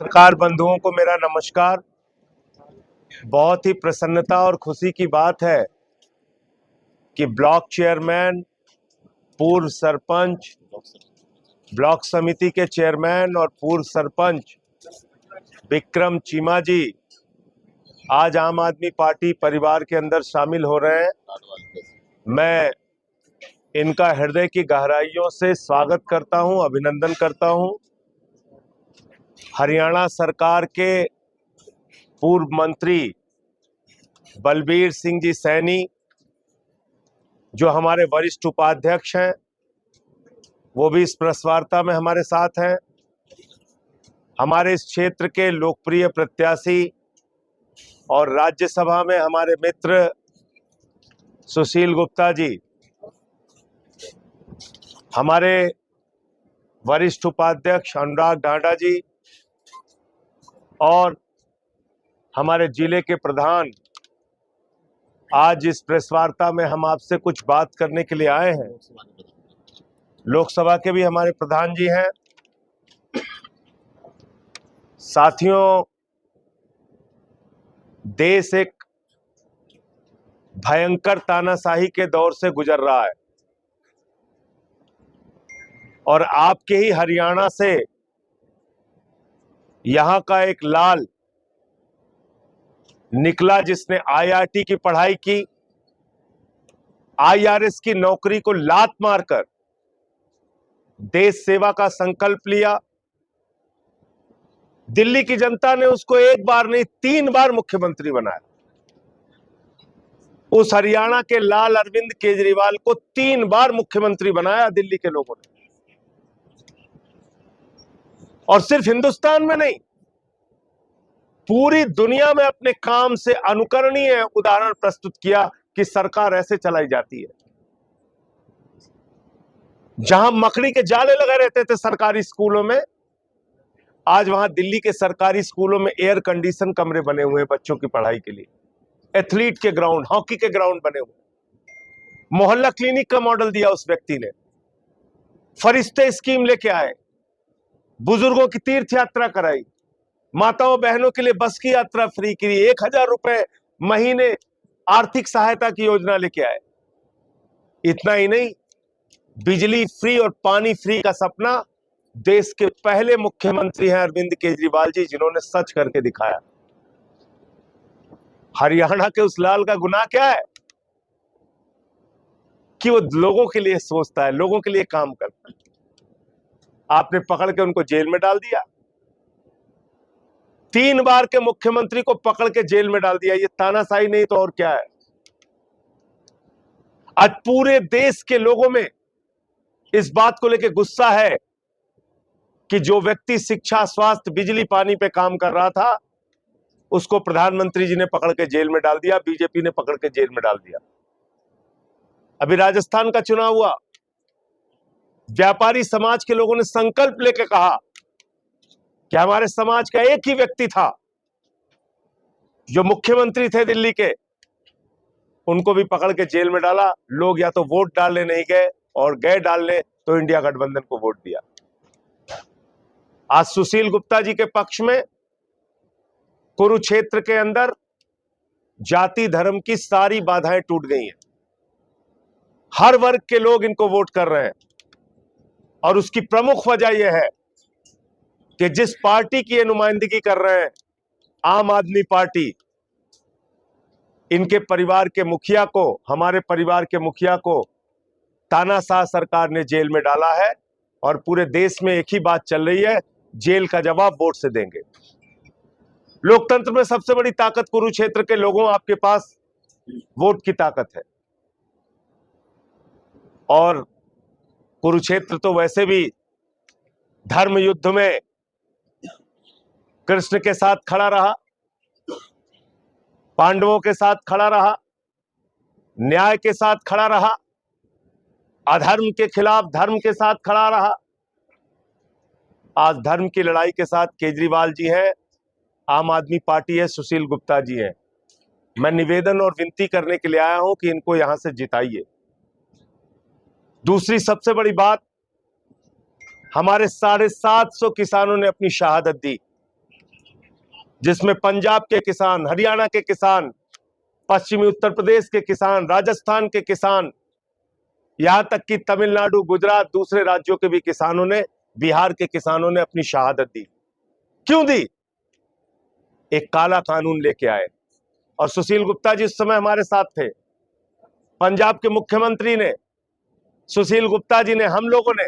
पत्रकार बंधुओं को मेरा नमस्कार। बहुत ही प्रसन्नता और खुशी की बात है कि ब्लॉक चेयरमैन, पूर्व सरपंच, ब्लॉक समिति के चेयरमैन और पूर्व सरपंच विक्रम चीमा जी आज आम आदमी पार्टी परिवार के अंदर शामिल हो रहे हैं। मैं इनका हृदय की गहराइयों से स्वागत करता हूं, अभिनंदन करता हूं। हरियाणा सरकार के पूर्व मंत्री बलबीर सिंह जी सैनी, जो हमारे वरिष्ठ उपाध्यक्ष हैं, वो भी इस प्रेस वार्ता में हमारे साथ हैं। हमारे इस क्षेत्र के लोकप्रिय प्रत्याशी और राज्यसभा में हमारे मित्र सुशील गुप्ता जी, हमारे वरिष्ठ उपाध्यक्ष अनुराग ढांडा जी और हमारे जिले के प्रधान, आज इस प्रेस वार्ता में हम आपसे कुछ बात करने के लिए आए हैं। लोकसभा के भी हमारे प्रधान जी हैं। साथियों, देश एक भयंकर तानाशाही के दौर से गुजर रहा है और आपके ही हरियाणा से यहां का एक लाल निकला जिसने आईआईटी की पढ़ाई की, आईआरएस की नौकरी को लात मारकर देश सेवा का संकल्प लिया। दिल्ली की जनता ने उसको एक बार नहीं 3 बार मुख्यमंत्री बनाया। उस हरियाणा के लाल अरविंद केजरीवाल को 3 बार मुख्यमंत्री बनाया दिल्ली के लोगों ने। और सिर्फ हिंदुस्तान में नहीं, पूरी दुनिया में अपने काम से अनुकरणीय उदाहरण प्रस्तुत किया कि सरकार ऐसे चलाई जाती है। जहां मकड़ी के जाले लगे रहते थे सरकारी स्कूलों में, आज वहां दिल्ली के सरकारी स्कूलों में एयर कंडीशन कमरे बने हुए हैं बच्चों की पढ़ाई के लिए। एथलीट के ग्राउंड, हॉकी के ग्राउंड बने हुए। मोहल्ला क्लिनिक का मॉडल दिया उस व्यक्ति ने। फरिश्ते स्कीम लेके आए, बुजुर्गों की तीर्थ यात्रा कराई, माताओं बहनों के लिए बस की यात्रा फ्री की, 1000 रुपए महीने आर्थिक सहायता की योजना लेके आए। इतना ही नहीं, बिजली फ्री और पानी फ्री का सपना देश के पहले मुख्यमंत्री हैं अरविंद केजरीवाल जी, जिन्होंने सच करके दिखाया। हरियाणा के उस लाल का गुनाह क्या है कि वो लोगों के लिए सोचता है, लोगों के लिए काम करता है। आपने पकड़ के उनको जेल में डाल दिया। 3 बार के मुख्यमंत्री को पकड़ के जेल में डाल दिया। ये तानाशाही नहीं तो और क्या है। आज पूरे देश के लोगों में इस बात को लेकर गुस्सा है कि जो व्यक्ति शिक्षा, स्वास्थ्य, बिजली, पानी पे काम कर रहा था, उसको प्रधानमंत्री जी ने पकड़ के जेल में डाल दिया, बीजेपी ने पकड़ के जेल में डाल दिया। अभी राजस्थान का चुनाव हुआ, व्यापारी समाज के लोगों ने संकल्प लेकर कहा कि हमारे समाज का एक ही व्यक्ति था जो मुख्यमंत्री थे दिल्ली के, उनको भी पकड़ के जेल में डाला। लोग या तो वोट डालने नहीं गए और गए डालने तो इंडिया गठबंधन को वोट दिया। आज सुशील गुप्ता जी के पक्ष में कुरुक्षेत्र के अंदर जाति धर्म की सारी बाधाएं टूट गई हैं। हर वर्ग के लोग इनको वोट कर रहे हैं और उसकी प्रमुख वजह यह है कि जिस पार्टी की ये नुमाइंदगी कर रहे हैं, आम आदमी पार्टी, इनके परिवार के मुखिया को, हमारे परिवार के मुखिया को तानाशाह सरकार ने जेल में डाला है। और पूरे देश में एक ही बात चल रही है, जेल का जवाब वोट से देंगे। लोकतंत्र में सबसे बड़ी ताकत कुरुक्षेत्र के लोगों, आपके पास वोट की ताकत है। और कुरुक्षेत्र तो वैसे भी धर्म युद्ध में कृष्ण के साथ खड़ा रहा, पांडवों के साथ खड़ा रहा, न्याय के साथ खड़ा रहा, अधर्म के खिलाफ धर्म के साथ खड़ा रहा। आज धर्म की लड़ाई के साथ केजरीवाल जी हैं, आम आदमी पार्टी है, सुशील गुप्ता जी हैं। मैं निवेदन और विनती करने के लिए आया हूं कि इनको यहां से जिताइए। दूसरी सबसे बड़ी बात, हमारे 750 किसानों ने अपनी शहादत दी। जिसमें पंजाब के किसान, हरियाणा के किसान, पश्चिमी उत्तर प्रदेश के किसान, राजस्थान के किसान, यहां तक कि तमिलनाडु, गुजरात, दूसरे राज्यों के भी किसानों ने, बिहार के किसानों ने अपनी शहादत दी। क्यों दी? एक काला कानून लेके आए। और सुशील गुप्ता जी उस समय हमारे साथ थे। पंजाब के मुख्यमंत्री ने, सुशील गुप्ता जी ने, हम लोगों ने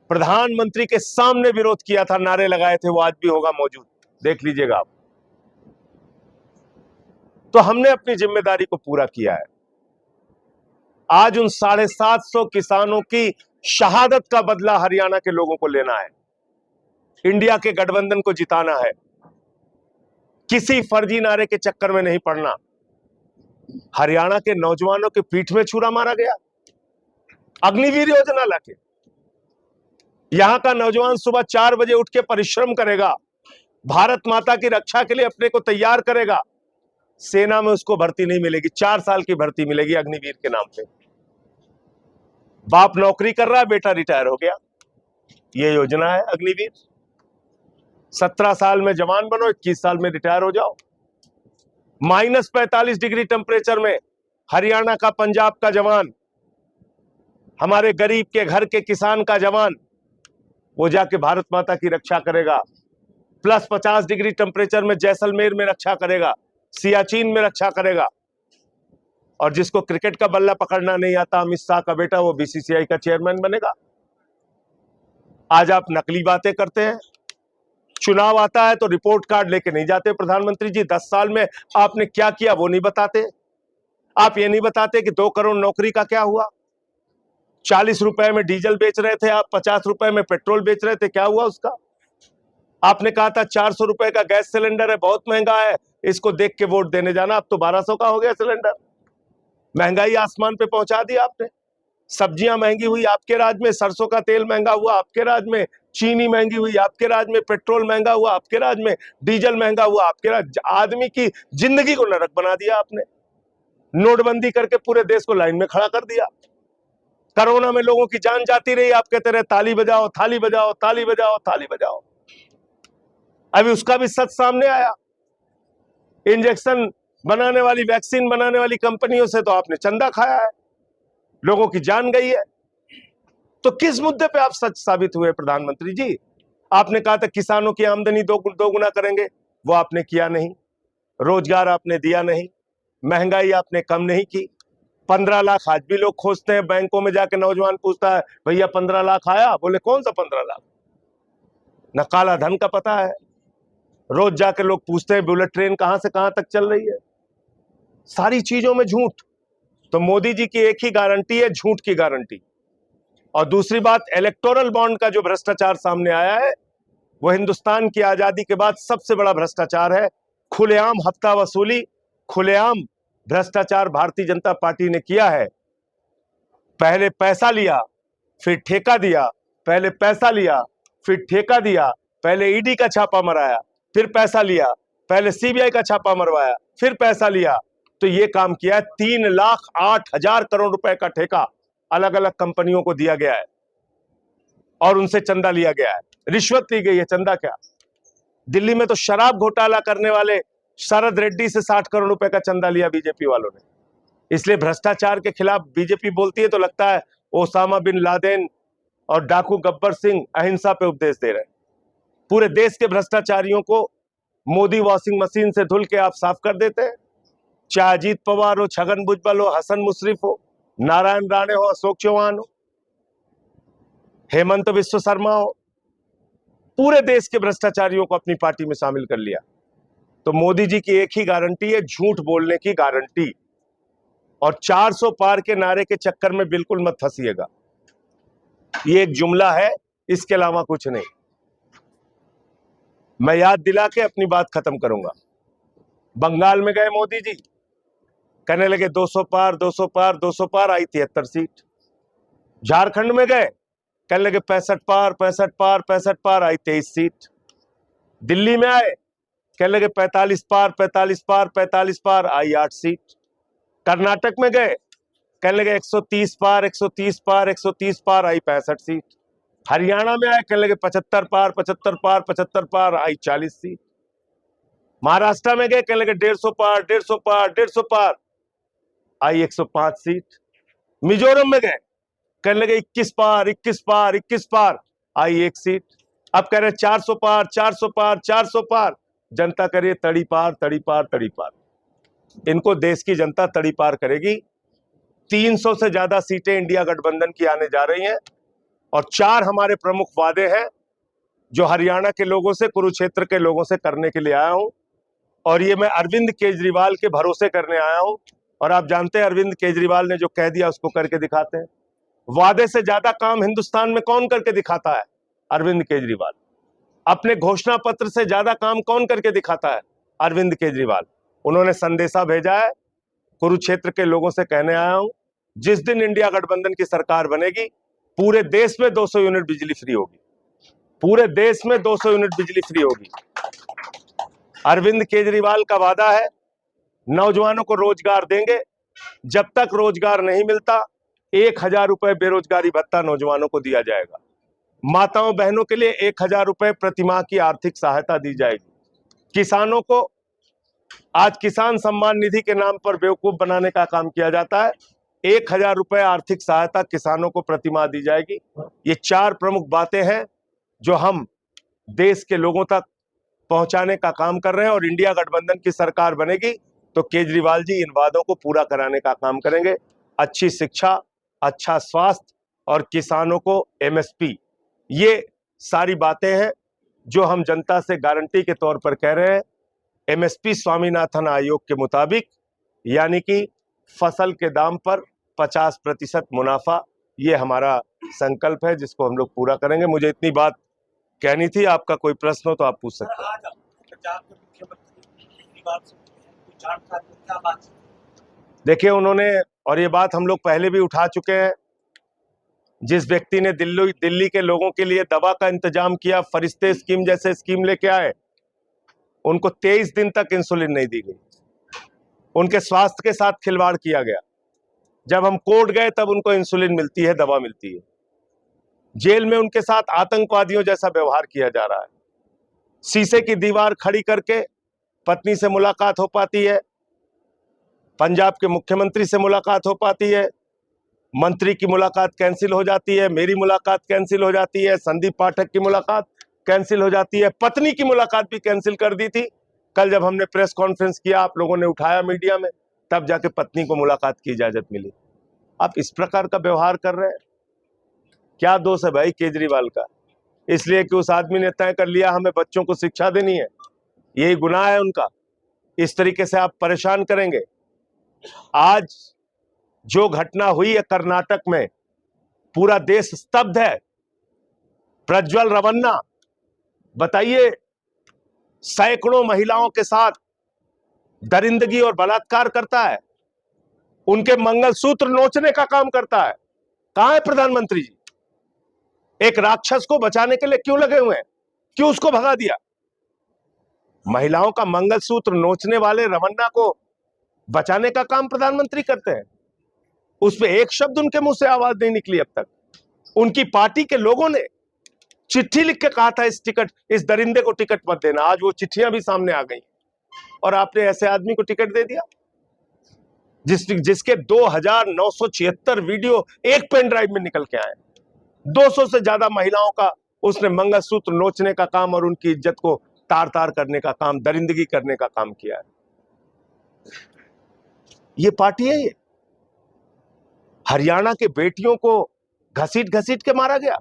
प्रधानमंत्री के सामने विरोध किया था, नारे लगाए थे, वो आज भी होगा मौजूद, देख लीजिएगा आप। तो हमने अपनी जिम्मेदारी को पूरा किया है। आज उन 750 किसानों की शहादत का बदला हरियाणा के लोगों को लेना है। इंडिया के गठबंधन को जिताना है। किसी फर्जी नारे के चक्कर में नहीं पड़ना। हरियाणा के नौजवानों के पीठ में छुरा मारा गया, अग्निवीर योजना लाके। यहां का नौजवान सुबह 4 बजे उठ के परिश्रम करेगा, भारत माता की रक्षा के लिए अपने को तैयार करेगा। सेना में उसको भर्ती नहीं मिलेगी, 4 साल की भर्ती मिलेगी अग्निवीर के नाम पे। बाप नौकरी कर रहा है, बेटा रिटायर हो गया। ये योजना है अग्निवीर। 17 साल में जवान बनो, 21 साल में रिटायर हो जाओ। -45 डिग्री टेम्परेचर में हरियाणा का, पंजाब का जवान, हमारे गरीब के घर के किसान का जवान, वो जाके भारत माता की रक्षा करेगा। +50 डिग्री टेम्परेचर में जैसलमेर में रक्षा करेगा, सियाचिन में रक्षा करेगा। और जिसको क्रिकेट का बल्ला पकड़ना नहीं आता, अमित शाह का बेटा, वो बीसीसीआई का चेयरमैन बनेगा। आज आप नकली बातें करते हैं। चुनाव आता है तो रिपोर्ट कार्ड लेके नहीं जाते प्रधानमंत्री जी। 10 साल में आपने क्या किया वो नहीं बताते। आप ये नहीं बताते कि 2 करोड़ नौकरी का क्या हुआ। 40 रुपए में डीजल बेच रहे थे आप, 50 रुपए में पेट्रोल बेच रहे थे, क्या हुआ उसका? आपने कहा था 400 रुपए का गैस सिलेंडर है, बहुत महंगा है, इसको देख के वोट देने जाना। अब तो 1200 का हो गया सिलेंडर। महंगाई आसमान पे पहुंचा दी आपने। सब्जियां महंगी हुई आपके राज में, सरसों का तेल महंगा हुआ आपके राज में, चीनी महंगी हुई आपके राज में, पेट्रोल महंगा हुआ आपके राज में, डीजल महंगा हुआ आपके राज। आदमी की जिंदगी को नरक बना दिया आपने। नोटबंदी करके पूरे देश को लाइन में खड़ा कर दिया। कोरोना में लोगों की जान जाती रही, आप कहते रहे ताली बजाओ, थाली बजाओ, ताली बजाओ, थाली बजाओ। अभी उसका भी सच सामने आया। इंजेक्शन बनाने वाली, वैक्सीन बनाने वाली कंपनियों से तो आपने चंदा खाया है, लोगों की जान गई है। तो किस मुद्दे पे आप सच साबित हुए प्रधानमंत्री जी? आपने कहा था किसानों की आमदनी दोगुना करेंगे, वो आपने किया नहीं। रोजगार आपने दिया नहीं। महंगाई आपने कम नहीं की। 15 लाख आज भी लोग खोजते हैं, बैंकों में जाके नौजवान पूछता है भैया 15 लाख आया? बोले कौन सा 15 लाख? न काला धन का पता है। रोज जाके लोग पूछते हैं बुलेट ट्रेन कहां से कहां तक चल रही है। सारी चीजों में झूठ। तो मोदी जी की एक ही गारंटी है, झूठ की गारंटी। और दूसरी बात, इलेक्टोरल बॉन्ड का जो भ्रष्टाचार सामने आया है, वो हिंदुस्तान की आजादी के बाद सबसे बड़ा भ्रष्टाचार है। खुलेआम हफ्ता वसूली, खुलेआम भ्रष्टाचार भारतीय जनता पार्टी ने किया है। पहले पैसा लिया, फिर ठेका दिया, पहले पैसा लिया, फिर ठेका दिया, पहले ईडी का छापा मराया, फिर पैसा लिया, पहले सीबीआई का छापा मरवाया, फिर पैसा लिया। तो ये काम किया है। 3,08,000 करोड़ रुपए का ठेका अलग अलग कंपनियों को दिया गया है और उनसे चंदा लिया गया है, रिश्वत ली गई है। चंदा क्या? दिल्ली में तो शराब घोटाला करने वाले शरद रेड्डी से 60 करोड़ रुपए का चंदा लिया बीजेपी वालों ने। इसलिए भ्रष्टाचार के खिलाफ बीजेपी बोलती है तो लगता है ओसामा बिन लादेन और डाकू गब्बर सिंह अहिंसा पे उपदेश दे रहे हैं। पूरे देश के भ्रष्टाचारियों को मोदी वॉशिंग मशीन से धुल के आप साफ कर देते हैं। चाहे अजीत पवार हो, छगन भुजबल हो, हसन मुश्रीफ हो, नारायण राणे हो, अशोक चौहान हो, हेमंत विश्व शर्मा हो, पूरे देश के भ्रष्टाचारियों को अपनी पार्टी में शामिल कर लिया। तो मोदी जी की एक ही गारंटी है, झूठ बोलने की गारंटी। और 400 पार के नारे के चक्कर में बिल्कुल मत फंसिएगा। ये एक जुमला है, इसके अलावा कुछ नहीं। मैं याद दिला के अपनी बात खत्म करूंगा। बंगाल में गए मोदी जी, कहने लगे 200 पार, 200 पार, 200 पार, आई 73 सीट। झारखंड में गए, कहने लगे 65 पार, 65 पार, 65 पार, आई 23 सीट। दिल्ली में आए, कहने लगे 45 पार, 45 पार, 45 पार, आई 8 सीट। कर्नाटक में गए, कहने लगे 130 पार, 130 पार, 130 पार, आई 65 सीट। हरियाणा में आए, कहने लगे 75 पार, 75 पार, 75 पार, आई 40 सीट। महाराष्ट्र में गए, कहने लगे 150 पार, 150 पार, 150 पार, आई 105 सीट। मिजोरम में गए, कहने लगे 21 पार, 21 पार, 21 पार, आई 1 सीट। अब कह रहे 400 पार, 400 पार, 400 पार। जनता कह रही है तड़ी पार, तड़ी पार, तड़ी पार। इनको देश की जनता तड़ी पार करेगी। 300 से ज्यादा सीटें इंडिया गठबंधन की आने जा रही हैं और 4 हमारे प्रमुख वादे हैं जो हरियाणा के लोगों से, कुरुक्षेत्र के लोगों से करने के लिए आया हूं। और ये मैं अरविंद केजरीवाल के भरोसे करने आया हूं। और आप जानते हैं अरविंद केजरीवाल ने जो कह दिया उसको करके दिखाते हैं। वादे से ज्यादा काम हिंदुस्तान में कौन करके दिखाता है? अरविंद केजरीवाल। अपने घोषणा पत्र से ज्यादा काम कौन करके दिखाता है? अरविंद केजरीवाल। उन्होंने संदेशा भेजा है, कुरुक्षेत्र के लोगों से कहने आया हूं, जिस दिन इंडिया गठबंधन की सरकार बनेगी पूरे देश में 200 यूनिट बिजली फ्री होगी। पूरे देश में 200 यूनिट बिजली फ्री होगी। अरविंद केजरीवाल का वादा है नौजवानों को रोजगार देंगे। जब तक रोजगार नहीं मिलता 1000 रुपए बेरोजगारी भत्ता नौजवानों को दिया जाएगा। माताओं बहनों के लिए 1000 रुपए प्रतिमाह की आर्थिक सहायता दी जाएगी। किसानों को आज किसान सम्मान निधि के नाम पर बेवकूफ बनाने का काम किया जाता है। 1000 रुपए आर्थिक सहायता किसानों को प्रतिमाह दी जाएगी। ये 4 प्रमुख बातें हैं जो हम देश के लोगों तक पहुंचाने का काम कर रहे हैं। और इंडिया गठबंधन की सरकार बनेगी तो केजरीवाल जी इन वादों को पूरा कराने का काम करेंगे। अच्छी शिक्षा, अच्छा स्वास्थ्य और किसानों को एमएसपी, ये सारी बातें हैं जो हम जनता से गारंटी के तौर पर कह रहे हैं। एमएसपी स्वामीनाथन आयोग के मुताबिक, यानी कि फसल के दाम पर 50% मुनाफा, ये हमारा संकल्प है जिसको हम लोग पूरा करेंगे। मुझे इतनी बात कहनी थी। आपका कोई प्रश्न हो तो आप पूछ सकते हैं। देखिए उन्होंने, और ये बात हम लोग पहले भी उठा चुके हैं, जिस व्यक्ति ने दिल्ली के लोगों के लिए दवा का इंतजाम किया, फरिश्ते स्कीम जैसे स्कीम लेके आए, उनको 23 दिन तक इंसुलिन नहीं दी गई। उनके स्वास्थ्य के साथ खिलवाड़ किया गया। जब हम कोर्ट गए तब उनको इंसुलिन मिलती है, दवा मिलती है। जेल में उनके साथ आतंकवादियों जैसा व्यवहार किया जा रहा है। शीशे की दीवार खड़ी करके पत्नी से मुलाकात हो पाती है, पंजाब के मुख्यमंत्री से मुलाकात हो पाती है, मंत्री की मुलाकात कैंसिल हो जाती है, मेरी मुलाकात कैंसिल हो जाती है, संदीप पाठक की मुलाकात कैंसिल हो जाती है, पत्नी की मुलाकात भी कैंसिल कर दी थी। कल जब हमने प्रेस कॉन्फ्रेंस किया, आप लोगों ने उठाया मीडिया में, तब जाके पत्नी को मुलाकात की इजाजत मिली। आप इस प्रकार का व्यवहार कर रहे हैं, क्या दोष है भाई केजरीवाल का? इसलिए कि उस आदमी ने तय कर लिया हमें बच्चों को शिक्षा देनी है, यही गुनाह है उनका। इस तरीके से आप परेशान करेंगे। आज जो घटना हुई है कर्नाटक में, पूरा देश स्तब्ध है। प्रज्वल रवन्ना, बताइए, सैकड़ों महिलाओं के साथ दरिंदगी और बलात्कार करता है, उनके मंगलसूत्र नोचने का काम करता है। कहां है प्रधानमंत्री जी? एक राक्षस को बचाने के लिए क्यों लगे हुए हैं? क्यों उसको भगा दिया? महिलाओं का मंगलसूत्र नोचने वाले रवन्ना को बचाने का काम प्रधानमंत्री करते हैं। उस पे एक शब्द उनके मुंह से आवाज नहीं निकली अब तक। उनकी पार्टी के लोगों ने चिट्ठी लिख के कहा था इस दरिंदे को टिकट मत देना। आज वो चिट्ठियां भी सामने आ गई और आपने ऐसे आदमी को टिकट दे दिया जिसके 2976 वीडियो एक पेन ड्राइव में निकल के आए। 200 से ज्यादा महिलाओं का उसने मंगलसूत्र नोचने का काम और उनकी इज्जत को तार तार करने का काम, दरिंदगी करने का काम किया है। ये पार्टी है। ये हरियाणा के बेटियों को घसीट घसीट के मारा गया,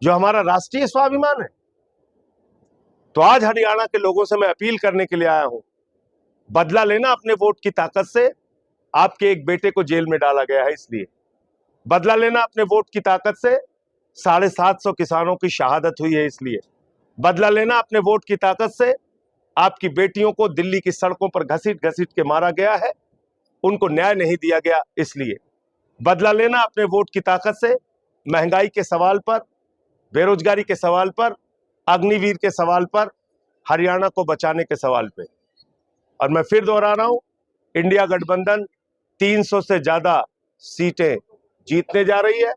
जो हमारा राष्ट्रीय स्वाभिमान है। तो आज हरियाणा के लोगों से मैं अपील करने के लिए आया हूं, बदला लेना अपने वोट की ताकत से। आपके एक बेटे को जेल में डाला गया है, इसलिए बदला लेना अपने वोट की ताकत से। 750 किसानों की शहादत हुई है, इसलिए बदला लेना अपने वोट की ताकत से। आपकी बेटियों को दिल्ली की सड़कों पर घसीट घसीट के मारा गया है, उनको न्याय नहीं दिया गया, इसलिए बदला लेना अपने वोट की ताकत से। महंगाई के सवाल पर, बेरोजगारी के सवाल पर, अग्निवीर के सवाल पर, हरियाणा को बचाने के सवाल पे। और मैं फिर दोहरा रहा हूं, इंडिया गठबंधन 300 से ज्यादा सीटें जीतने जा रही है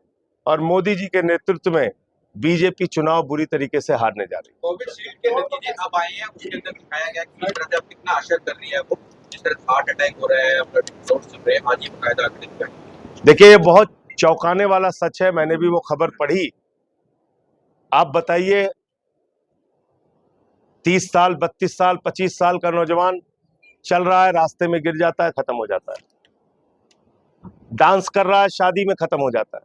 और मोदी जी के नेतृत्व में बीजेपी चुनाव बुरी तरीके से हारने जा रही है। कोविशील्ड के नतीजे अब आए हैं, उसके अंदर दिखाया गया कि किस तरह से अब कितना असर कर रही है वो, जिस तरह से हार्ट अटैक हो रहा है, रिपोर्ट चल रहे हैं, आज ही बकायदा आंकड़े। देखिए, ये बहुत चौंकाने वाला सच है, मैंने भी वो खबर पढ़ी। आप बताइए, 30 साल, 32 साल, 25 साल का नौजवान चल रहा है, रास्ते में गिर जाता है, खत्म हो जाता है। डांस कर रहा है, शादी में खत्म हो जाता है।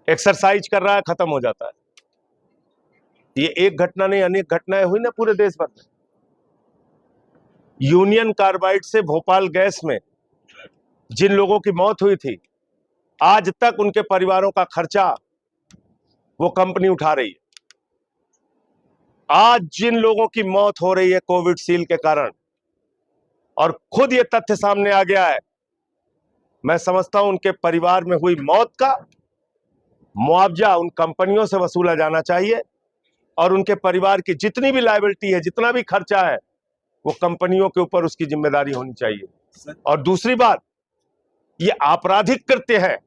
एक्सरसाइज कर रहा है, खत्म हो जाता है। ये एक घटना नहीं, अनेक घटनाएं हुई ना पूरे देश भर में। यूनियन कार्बाइड से भोपाल गैस में जिन लोगों की मौत हुई थी, आज तक उनके परिवारों का खर्चा वो कंपनी उठा रही है। आज जिन लोगों की मौत हो रही है कोविशील्ड के कारण, और खुद ये तथ्य सामने आ गया है, मैं समझता हूं उनके परिवार में हुई मौत का मुआवजा उन कंपनियों से वसूला जाना चाहिए, और उनके परिवार की जितनी भी लायबिलिटी है, जितना भी खर्चा है, वो कंपनियों के ऊपर उसकी जिम्मेदारी होनी चाहिए। और दूसरी बात, ये आपराधिक कृत्य है,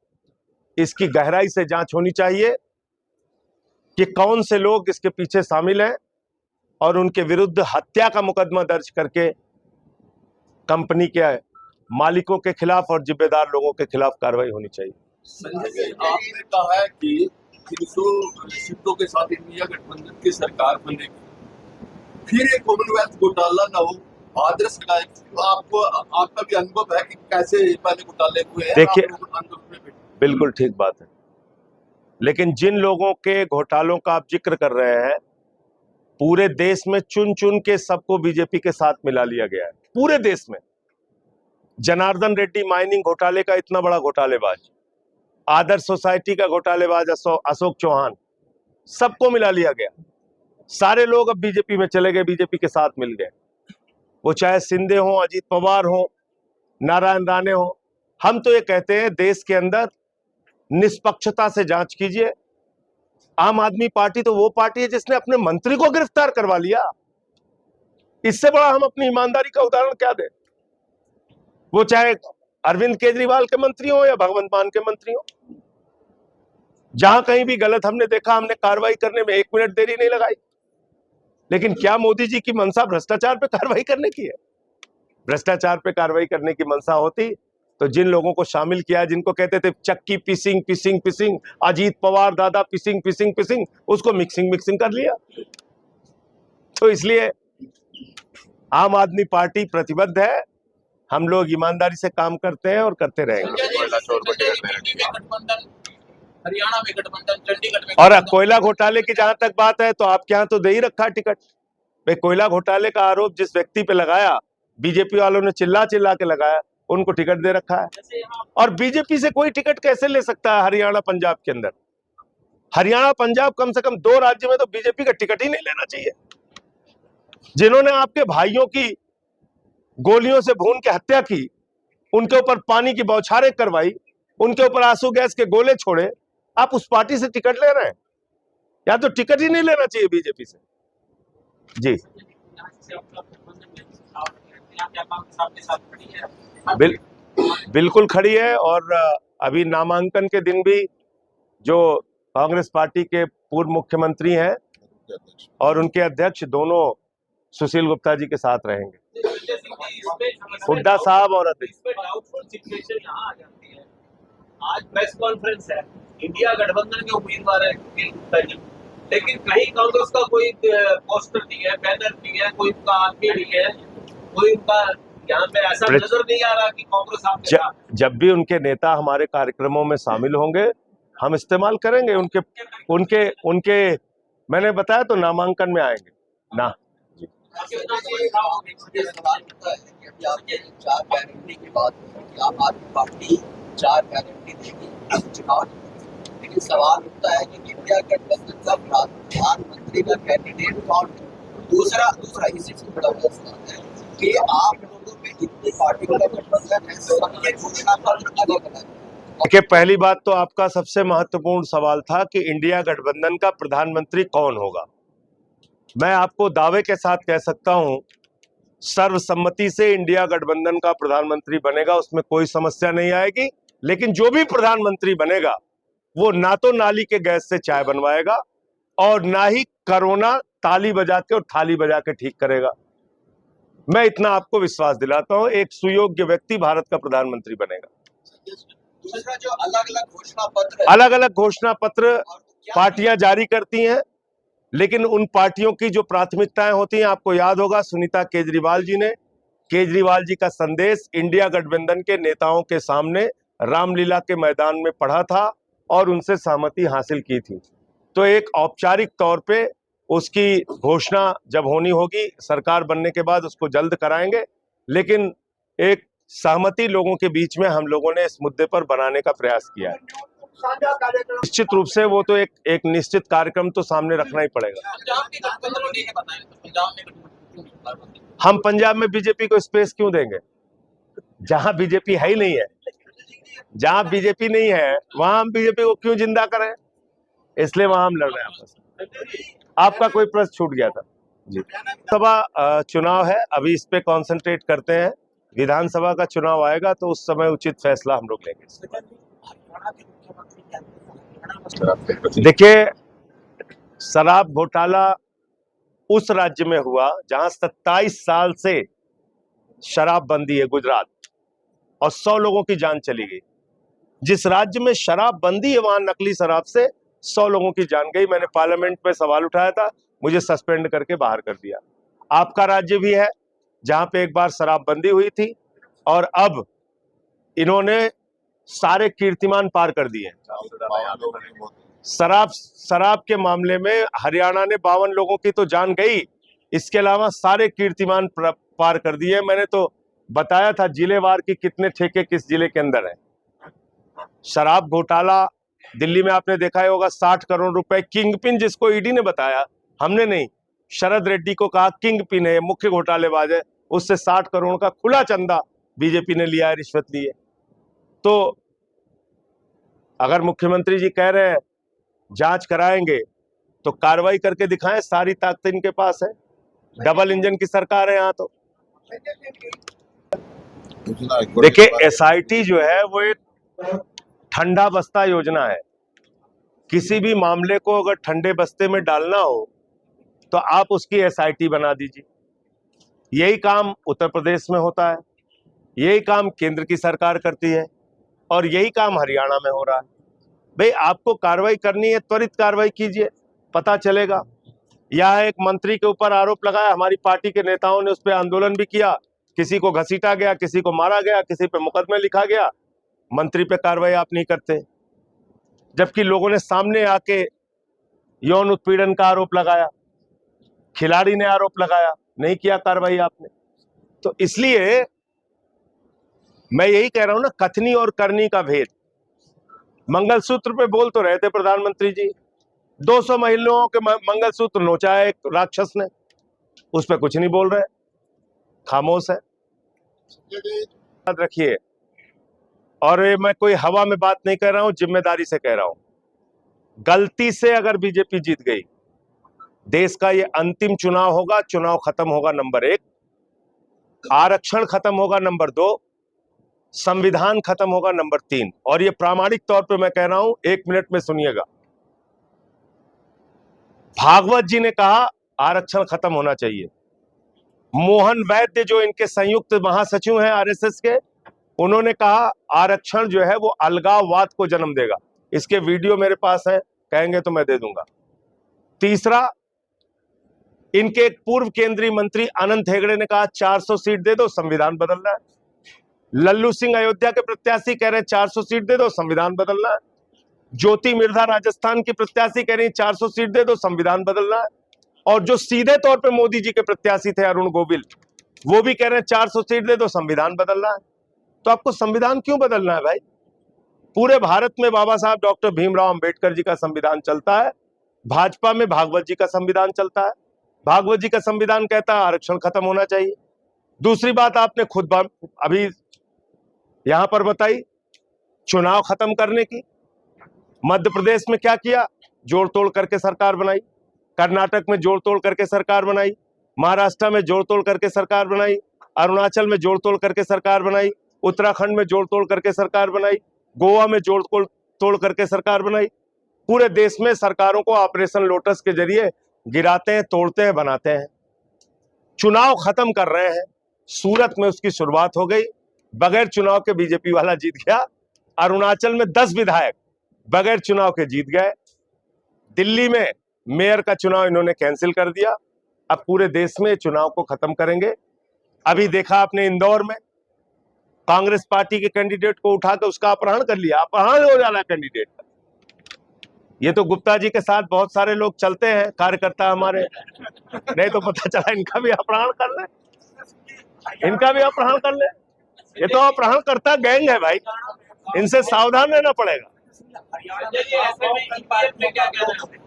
इसकी गहराई से जांच होनी चाहिए कि कौन से लोग इसके पीछे शामिल हैं, और उनके विरुद्ध हत्या का मुकदमा दर्ज करके कंपनी के मालिकों के खिलाफ और जिम्मेदार लोगों के खिलाफ कार्रवाई होनी चाहिए। संजय जी, आपने कहा है कि 300 सीटों के साथ इंडिया गठबंधन की सरकार बनेगी, फिर एक कॉमनवेल्थ घोटाला ना हो, आदर्श लगाए। तो आपको, आपका भी अनुभव है कि कैसे पहले घोटाले हुए हैं। देखिए, आंदोलन में बिल्कुल ठीक बात है, लेकिन जिन लोगों के घोटालों का आप जिक्र कर रहे हैं, पूरे देश में चुन चुन के सबको बीजेपी के साथ मिला लिया गया है। पूरे देश में जनार्दन रेड्डी माइनिंग घोटाले का इतना बड़ा घोटालेबाज, आदर्श सोसाइटी का घोटालेबाज अशोक चौहान, सबको मिला लिया गया। सारे लोग अब बीजेपी में चले गए, बीजेपी के साथ मिल गए। वो चाहे शिंदे हो, अजीत पवार हो, नारायण राणे हो। हम तो ये कहते हैं, देश के अंदर निष्पक्षता से जांच कीजिए। आम आदमी पार्टी तो वो पार्टी है जिसने अपने मंत्री को गिरफ्तार करवा लिया। इससे बड़ा हम अपनी ईमानदारी का उदाहरण क्या दें? वो चाहे अरविंद केजरीवाल के मंत्री हो या भगवंत मान के मंत्री हो, जहां कहीं भी गलत हमने देखा, हमने कार्रवाई करने में 1 मिनट देरी नहीं लगाई। लेकिन क्या मोदी जी की मंशा भ्रष्टाचार पे कार्रवाई करने की है? भ्रष्टाचार पे कार्रवाई करने की मंशा होती तो जिन लोगों को शामिल किया, जिनको कहते थे चक्की पिसिंग पिसिंग पिसिंग, अजीत पवार दादा पिसिंग पिसिंग पिसिंग, उसको मिक्सिंग मिक्सिंग कर लिया। तो इसलिए आम आदमी पार्टी प्रतिबद्ध है, हम लोग ईमानदारी से काम करते हैं और करते रहेंगे। हरियाणा में गठबंधन, चंडीगढ़ में, और कोयला घोटाले की जहां तक बात है, तो आपके यहाँ तो दे ही रखा टिकट। भाई, कोयला घोटाले का आरोप जिस व्यक्ति पे लगाया, बीजेपी वालों ने चिल्ला चिल्ला के लगाया, उनको टिकट दे रखा है। और बीजेपी से कोई टिकट कैसे ले सकता है हरियाणा पंजाब के अंदर? हरियाणा पंजाब, कम से कम 2 राज्य में तो बीजेपी का टिकट ही नहीं लेना चाहिए। जिन्होंने आपके भाइयों की गोलियों से भून के हत्या की, उनके ऊपर पानी की बौछारें करवाई, उनके ऊपर आंसू गैस के गोले छोड़े, आप उस पार्टी से टिकट ले रहे हैं? या तो टिकट ही नहीं लेना चाहिए बीजेपी से। जी, बिल्कुल खड़ी है। और अभी नामांकन के दिन भी जो कांग्रेस पार्टी के पूर्व मुख्यमंत्री हैं और उनके अध्यक्ष, दोनों सुशील गुप्ता जी के साथ रहेंगे, हुड्डा साहब और आज प्रेस कॉन्फ्रेंस है, इंडिया गठबंधन के उम्मीदवार है सुशील गुप्ता जी, लेकिन कहीं कांग्रेस का कोई पोस्टर नहीं है, बैनर नहीं है, कोई उनका आदमी नहीं है, कोई उनका यहाँ पे ऐसा नजर नहीं आ रहा कि कांग्रेस आपके साथ। जब भी उनके नेता हमारे कार्यक्रमों में शामिल होंगे, हम इस्तेमाल करेंगे उनके उनके उनके मैंने बताया तो नामांकन में आएंगे ना। चार गारंटी की बात है, आम आदमी पार्टी 4 गारंटी देगी चुनाव, लेकिन सवाल उठता है कि इंडिया गठबंधन का प्रधानमंत्री का कैंडिडेट कौन है? दूसरा इसी से बड़ा सवाल है कि आप लोगों में जितनी पार्टियों का गठबंधन है, सबके घोषणा पत्र अलग अलग है। देखिए, पहली बात तो आपका सबसे महत्वपूर्ण सवाल था कि इंडिया गठबंधन का प्रधानमंत्री कौन होगा। मैं आपको दावे के साथ कह सकता हूं, सर्वसम्मति से इंडिया गठबंधन का प्रधानमंत्री बनेगा, उसमें कोई समस्या नहीं आएगी। लेकिन जो भी प्रधानमंत्री बनेगा, वो ना तो नाली के गैस से चाय बनवाएगा और ना ही कोरोना ताली बजा के और थाली बजा के ठीक करेगा। मैं इतना आपको विश्वास दिलाता हूं, एक सुयोग्य व्यक्ति भारत का प्रधानमंत्री बनेगा। दूसरा जो अलग अलग घोषणा पत्र अलग अलग घोषणा पत्र और क्या पार्टियां जारी करती हैं, लेकिन उन पार्टियों की जो प्राथमिकताएं होती हैं, आपको याद होगा सुनीता केजरीवाल जी ने केजरीवाल जी का संदेश इंडिया गठबंधन के नेताओं के सामने रामलीला के मैदान में पढ़ा था और उनसे सहमति हासिल की थी। तो एक औपचारिक तौर पे उसकी घोषणा जब होनी होगी सरकार बनने के बाद उसको जल्द कराएंगे, लेकिन एक सहमति लोगों के बीच में हम लोगों ने इस मुद्दे पर बनाने का प्रयास किया है। निश्चित रूप से वो तो एक निश्चित कार्यक्रम तो सामने रखना ही पड़ेगा। पंजाब के गठबंधन को लेके बताएं, तो पंजाब में गठबंधन क्यों बार-बार? हम पंजाब में बीजेपी को स्पेस क्यों देंगे? जहां बीजेपी है ही नहीं है, जहां बीजेपी नहीं है वहां हम बीजेपी को क्यों जिंदा करें? इसलिए वहां हम लड़ रहे हैं आपस में। आपका कोई प्रश्न छूट गया था जी। सभा चुनाव है, अभी इस पे कंसंट्रेट करते हैं। विधानसभा का चुनाव आएगा तो उस समय उचित फैसला हम लोग लेंगे। देखिए, शराब घोटाला उस राज्य में हुआ जहां 27 साल से शराब बंदी है, गुजरात, और 100 लोगों की जान चली गई। जिस राज्य में शराब बंदी है वहां नकली शराब से 100 लोगों की जान गई। मैंने पार्लियामेंट में सवाल उठाया था, मुझे सस्पेंड करके बाहर कर दिया। आपका राज्य भी है जहां पे एक बार शराब बंदी हुई थी और अब इन्होंने सारे कीर्तिमान पार कर दिए। शराब के मामले में हरियाणा ने 52 लोगों की तो जान गई, इसके अलावा सारे कीर्तिमान पार कर दिए। मैंने तो बताया था जिलेवार की कितने ठेके किस जिले के अंदर है। शराब घोटाला दिल्ली में आपने देखा ही होगा, 60 करोड़ रुपए किंगपिन, जिसको ईडी ने बताया, हमने नहीं। शरद रेड्डी को कहा किंगपिन है, मुख्य घोटालेबाज है, उससे 60 करोड़ का खुला चंदा बीजेपी ने लिया है, रिश्वत ली है। तो अगर मुख्यमंत्री जी कह रहे हैं जांच कराएंगे तो कार्रवाई करके दिखाएं, सारी ताकत इनके पास है। डबल इंजन की सरकार है यहाँ तो। देखिए, एसआईटी जो है वो एक ठंडा बस्ता योजना है। किसी भी मामले को अगर ठंडे बस्ते में डालना हो तो आप उसकी एसआईटी बना दीजिए। यही काम उत्तर प्रदेश में होता है, यही काम केंद्र की सरकार करती है और यही काम हरियाणा में हो रहा है। भाई, आपको कार्रवाई करनी है, त्वरित कार्रवाई कीजिए, पता चलेगा। यहाँ एक मंत्री के ऊपर आरोप लगाया, हमारी पार्टी के नेताओं ने उस पर आंदोलन भी किया, किसी को घसीटा गया, किसी को मारा गया, किसी पे मुकदमे लिखा गया। मंत्री पे कार्रवाई आप नहीं करते, जबकि लोगों ने सामने आके यौन उत्पीड़न का आरोप लगाया, खिलाड़ी ने आरोप लगाया, नहीं किया कार्रवाई आपने। तो इसलिए मैं यही कह रहा हूं ना, कथनी और करनी का भेद। मंगलसूत्र पे बोल तो रहे थे प्रधानमंत्री जी, 200 महिलाओं के मंगलसूत्र नोचा है एक राक्षस ने, उस पर कुछ नहीं बोल रहे, खामोश है। याद रखिए, और मैं कोई हवा में बात नहीं कर रहा हूं, जिम्मेदारी से कह रहा हूं। गलती से अगर बीजेपी जीत गई, देश का ये अंतिम चुनाव होगा। चुनाव खत्म होगा नंबर 1, आरक्षण खत्म होगा नंबर 2, संविधान खत्म होगा नंबर 3। और ये प्रामाणिक तौर पे मैं कह रहा हूं, 1 मिनट में सुनिएगा। भागवत जी ने कहा आरक्षण खत्म होना चाहिए। मोहन वैद्य जो इनके संयुक्त महासचिव हैं आरएसएस के, उन्होंने कहा आरक्षण जो है वो अलगाववाद को जन्म देगा। इसके वीडियो मेरे पास है, कहेंगे तो मैं दे दूंगा। तीसरा, इनके एक पूर्व केंद्रीय मंत्री अनंत हेगड़े ने कहा 400 सीट दे दो, संविधान बदलना है। लल्लू सिंह अयोध्या के प्रत्याशी कह रहे हैं 400 सीट दे दो, संविधान बदलना है। ज्योति मिर्धा राजस्थान की प्रत्याशी कह रही है 400 सीट दे दो, संविधान बदलना है। और जो सीधे तौर पे मोदी जी के प्रत्याशी थे अरुण गोविल, वो भी कह रहे हैं 400 सीट दे दो, संविधान बदलना है। तो आपको संविधान क्यों बदलना है भाई? पूरे भारत में बाबा साहब डॉक्टर भीमराव अंबेडकर जी का संविधान चलता है, भाजपा में भागवत जी का संविधान चलता है। भागवत जी का संविधान कहता है आरक्षण खत्म होना चाहिए। दूसरी बात आपने खुद अभी यहां पर बताई, चुनाव खत्म करने की। मध्य प्रदेश में क्या किया? जोड़ तोड़ करके सरकार बनाई। कर्नाटक में जोड़ तोड़ करके सरकार बनाई। महाराष्ट्र में जोड़ तोड़ करके सरकार बनाई। अरुणाचल में जोड़ तोड़ करके सरकार बनाई। उत्तराखंड में जोड़ तोड़ करके सरकार बनाई। गोवा में जोड़ तोड़ करके सरकार बनाई। पूरे देश में सरकारों को ऑपरेशन लोटस के जरिए गिराते हैं, तोड़ते हैं, बनाते हैं। चुनाव खत्म कर रहे हैं। सूरत में उसकी शुरुआत हो गई, बगैर चुनाव के बीजेपी वाला जीत गया। अरुणाचल में 10 विधायक बगैर चुनाव के जीत गए। दिल्ली में मेयर का चुनाव इन्होंने कैंसिल कर दिया। अब पूरे देश में चुनाव को खत्म करेंगे। अभी देखा आपने इंदौर में कांग्रेस पार्टी के कैंडिडेट को उठाकर उसका अपहरण कर लिया। अपहरण हो जाना कैंडिडेट का। ये तो गुप्ता जी के साथ बहुत सारे लोग चलते हैं, कार्यकर्ता हमारे, नहीं तो पता चला इनका भी अपहरण कर ले, इनका भी अपहरण कर ले। ये तो अपहरण करता गैंग है भाई, इनसे सावधान रहना पड़ेगा। ऐसे में EVM में क्या कहना है?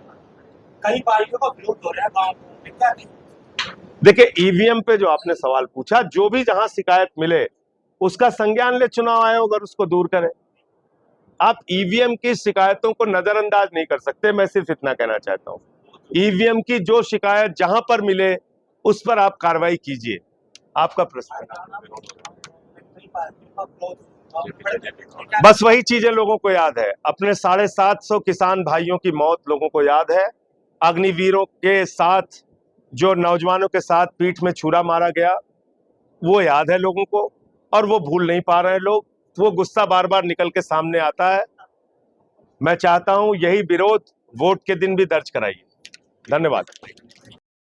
कई पार्टियों का विरोध हो रहा है गांव में, क्या नहीं? देखिए, ईवीएम पे जो आपने सवाल पूछा, जो भी जहां शिकायत मिले उसका संज्ञान ले चुनाव आयोग और उसको दूर करे। आप ईवीएम की शिकायतों को नजरअंदाज नहीं कर सकते। मैं सिर्फ इतना कहना चाहता हूं, ईवीएम की जो शिकायत जहां पर मिले उस पर आप कार्रवाई कीजिए। आपका प्रश्न कई पार्टियों का विरोध, बस वही चीजें लोगों को याद है। अपने 750 किसान भाइयों की मौत लोगों को याद है। अग्निवीरों के साथ जो नौजवानों के साथ पीठ में छुरा मारा गया, वो याद है लोगों को, और वो भूल नहीं पा रहे हैं लोग। वो गुस्सा बार बार निकल के सामने आता है। मैं चाहता हूं यही विरोध वोट के दिन भी दर्ज कराइए। धन्यवाद।